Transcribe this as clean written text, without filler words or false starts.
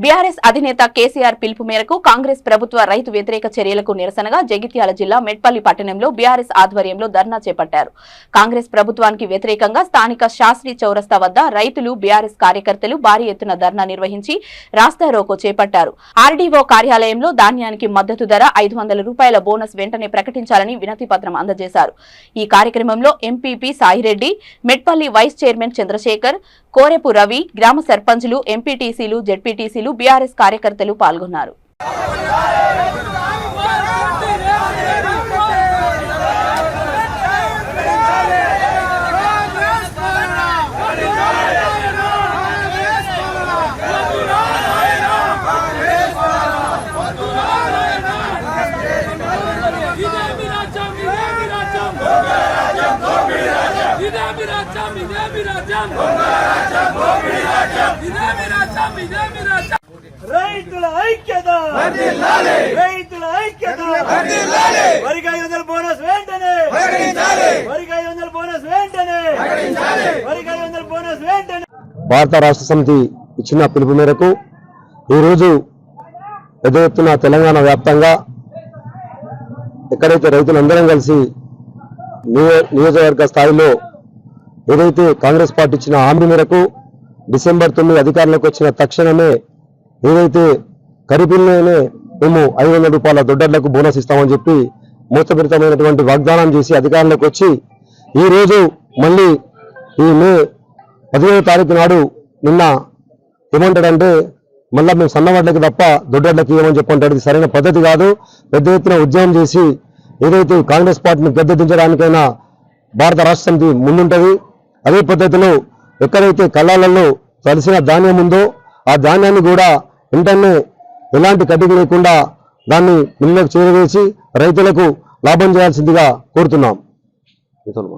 BRS అధినేత కేసీఆర్ పిలుపు మేరకు కాంగ్రెస్ ప్రభుత్వ రైతు వ్యతిరేక చర్యలకు నిరసనగా జగిత్యాల జిల్లా మెట్పల్లి పట్టణంలో బీఆర్ఎస్ ఆధ్వర్యంలో ధర్నా చేపట్టారు. కాంగ్రెస్ ప్రభుత్వానికి వ్యతిరేకంగా స్థానిక శాస్త్రి చౌరస్తా వద్ద రైతులు బీఆర్ఎస్ కార్యకర్తలు భారీ ఎత్తున ధర్నా నిర్వహించి రాస్తారోకో చేపట్టారు. ఆర్డీఓ కార్యాలయంలో ధాన్యానికి మద్దతు ధర 500 రూపాయల బోనస్ వెంటనే ప్రకటించాలని వినతి పత్రం అందజేశారు. ఈ కార్యక్రమంలో MPP Sai Reddy, Metpally vice chairman Chandrashekar, Korepu Ravi, గ్రామ సర్పంచులు, ఎంపీటీసీలు, జెడ్పీటీసీలు, బీఆర్ఎస్ కార్యకర్తలు పాల్గొన్నారు. రైతుల ఐక్యత, రైతుల ఐక్యత, వరికి 500 బోనస్ వెంటనే, వరికి 500 బోనస్ వెంటనే, వరికి 500 బోనస్ వెంటనే. భారత రాష్ట్ర సమితి ఇచ్చిన పిలుపు మేరకు ఈరోజు పెద్ద ఎత్తున తెలంగాణ వ్యాప్తంగా ఎక్కడైతే రైతులందరం కలిసి నియోజకవర్గ స్థాయిలో ఏదైతే కాంగ్రెస్ పార్టీ ఇచ్చిన హామీ మేరకు డిసెంబర్ 9 అధికారంలోకి వచ్చిన తక్షణమే ఏదైతే ఖరీఫ్లోనే మేము 500 రూపాయల దొడ్డర్లకు బోనస్ ఇస్తామని చెప్పి మూతపరితమైనటువంటి వాగ్దానం చేసి అధికారంలోకి వచ్చి ఈ రోజు మళ్ళీ ఈ మే 15వ తారీఖు నాడు నిన్న ఏమంటాడంటే మళ్ళీ మేము సన్నవాడ్లకి తప్ప దొడ్డర్లకు ఇవ్వమని చెప్పంటాడు. ఇది సరైన పద్ధతి కాదు. పెద్ద ఎత్తున ఉద్యమం చేసి ఏదైతే కాంగ్రెస్ పార్టీని గద్దెదించడానికైనా భారత రాష్ట్ర సమితి ముందుంటది. అదే పద్ధతిలో ఎక్కడైతే కళ్ళాలలో తడిసిన ధాన్యం ఉందో ఆ ధాన్యాన్ని కూడా వెంటనే ఎలాంటి కటింగ్ లేకుండా దాన్ని మిల్లులకు చేరవేసి రైతులకు లాభం చేయాల్సిందిగా కోరుతున్నాం.